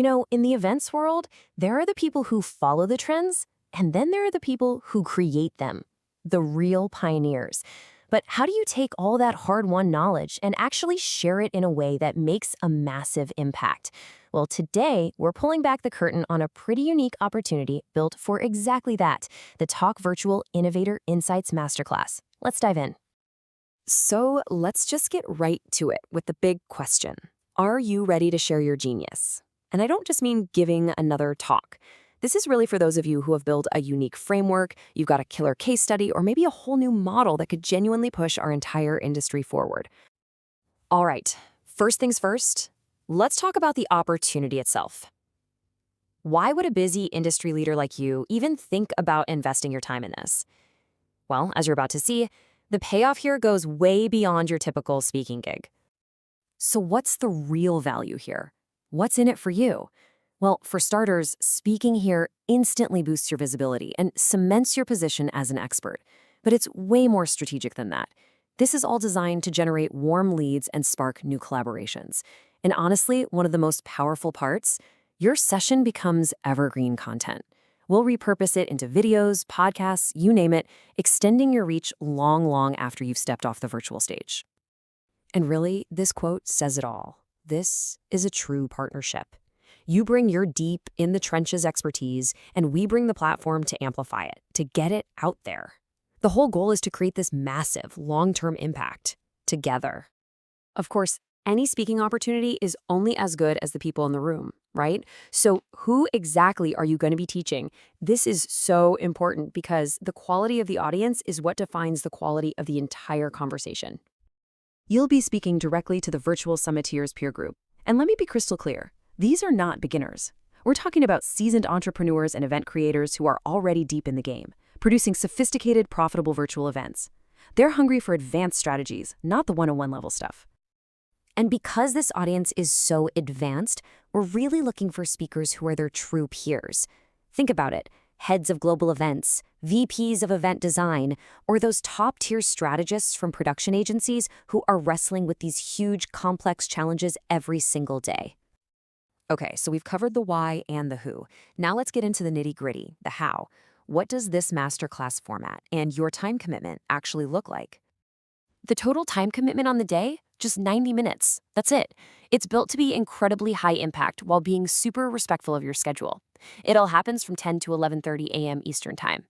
In the events world, there are the people who follow the trends, and then there are the people who create them, the real pioneers. But how do you take all that hard-won knowledge and actually share it in a way that makes a massive impact? Well, today, we're pulling back the curtain on a pretty unique opportunity built for exactly that, the Talk Virtual Innovator Insights Masterclass. Let's dive in. So let's just get right to it with the big question. Are you ready to share your genius? And I don't just mean giving another talk. This is really for those of you who have built a unique framework, you've got a killer case study, or maybe a whole new model that could genuinely push our entire industry forward. All right, first things first, let's talk about the opportunity itself. Why would a busy industry leader like you even think about investing your time in this? Well, as you're about to see, the payoff here goes way beyond your typical speaking gig. So what's the real value here? What's in it for you? Well, for starters, speaking here instantly boosts your visibility and cements your position as an expert. But it's way more strategic than that. This is all designed to generate warm leads and spark new collaborations. And honestly, one of the most powerful parts, your session becomes evergreen content. We'll repurpose it into videos, podcasts, you name it, extending your reach long after you've stepped off the virtual stage. And really, this quote says it all. This is a true partnership. You bring your deep, in-the-trenches expertise, and we bring the platform to amplify it, to get it out there. The whole goal is to create this massive, long-term impact together. Of course, any speaking opportunity is only as good as the people in the room, right? So who exactly are you going to be teaching? This is so important because the quality of the audience is what defines the quality of the entire conversation. You'll be speaking directly to the virtual summiteers peer group. And let me be crystal clear. These are not beginners. We're talking about seasoned entrepreneurs and event creators who are already deep in the game, producing sophisticated, profitable virtual events. They're hungry for advanced strategies, not the one-on-one level stuff. And because this audience is so advanced, we're really looking for speakers who are their true peers. Think about it. Heads of global events, VPs of event design, or those top-tier strategists from production agencies who are wrestling with these huge, complex challenges every single day. Okay, so we've covered the why and the who. Now let's get into the nitty-gritty, the how. What does this masterclass format and your time commitment actually look like? The total time commitment on the day? Just 90 minutes. That's it. It's built to be incredibly high impact while being super respectful of your schedule. It all happens from 10 to 11:30 a.m. Eastern Time.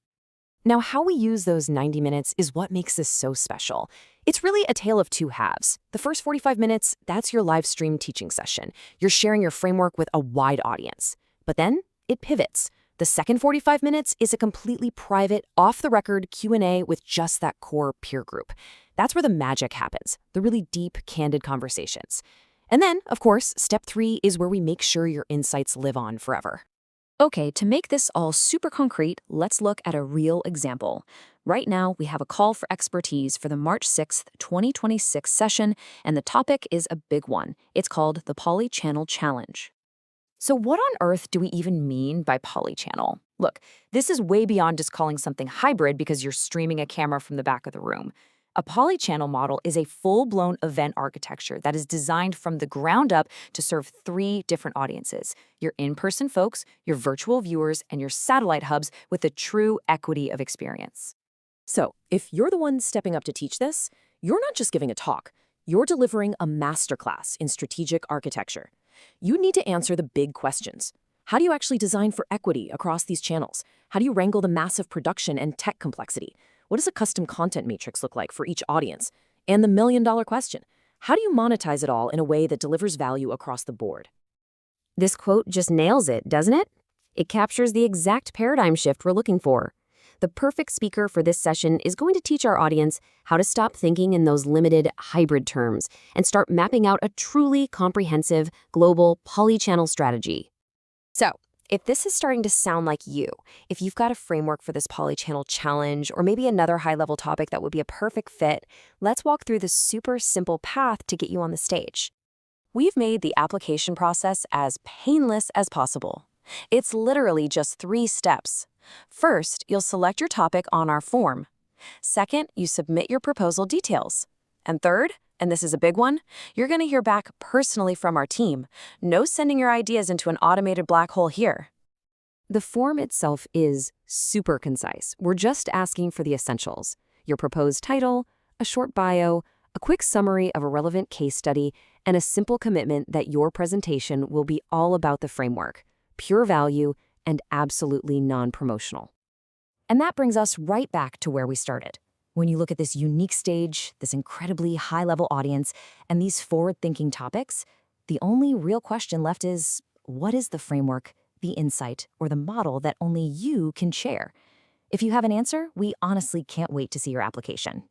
Now, how we use those 90 minutes is what makes this so special. It's really a tale of two halves. The first 45 minutes, that's your live stream teaching session. You're sharing your framework with a wide audience. But then it pivots. The second 45 minutes is a completely private, off-the-record Q&A with just that core peer group. That's where the magic happens, the really deep, candid conversations. And then, of course, step 3 is where we make sure your insights live on forever. Okay, to make this all super concrete, let's look at a real example. Right now, we have a call for expertise for the March 6th, 2026 session, and the topic is a big one. It's called the Polychannel Challenge. So what on earth do we even mean by polychannel? Look, this is way beyond just calling something hybrid because you're streaming a camera from the back of the room. A polychannel model is a full-blown event architecture that is designed from the ground up to serve 3 different audiences: your in-person folks, your virtual viewers, and your satellite hubs with a true equity of experience. So, if you're the one stepping up to teach this, you're not just giving a talk, you're delivering a masterclass in strategic architecture. You need to answer the big questions. How do you actually design for equity across these channels? How do you wrangle the massive production and tech complexity? What does a custom content matrix look like for each audience? And the million-dollar question, how do you monetize it all in a way that delivers value across the board? This quote just nails it, doesn't it? It captures the exact paradigm shift we're looking for. The perfect speaker for this session is going to teach our audience how to stop thinking in those limited hybrid terms and start mapping out a truly comprehensive global polychannel strategy. So, if this is starting to sound like you, if you've got a framework for this polychannel challenge or maybe another high-level topic that would be a perfect fit, let's walk through the super simple path to get you on the stage. We've made the application process as painless as possible. It's literally just 3 steps. First, you'll select your topic on our form. Second, you submit your proposal details. And third, And this is a big one. You're going to hear back personally from our team. No sending your ideas into an automated black hole here. The form itself is super concise. We're just asking for the essentials: your proposed title, a short bio, a quick summary of a relevant case study, and a simple commitment that your presentation will be all about the framework, pure value, and absolutely non-promotional. And that brings us right back to where we started. When you look at this unique stage, this incredibly high-level audience, and these forward-thinking topics, the only real question left is, what is the framework, the insight, or the model that only you can share? If you have an answer, we honestly can't wait to see your application.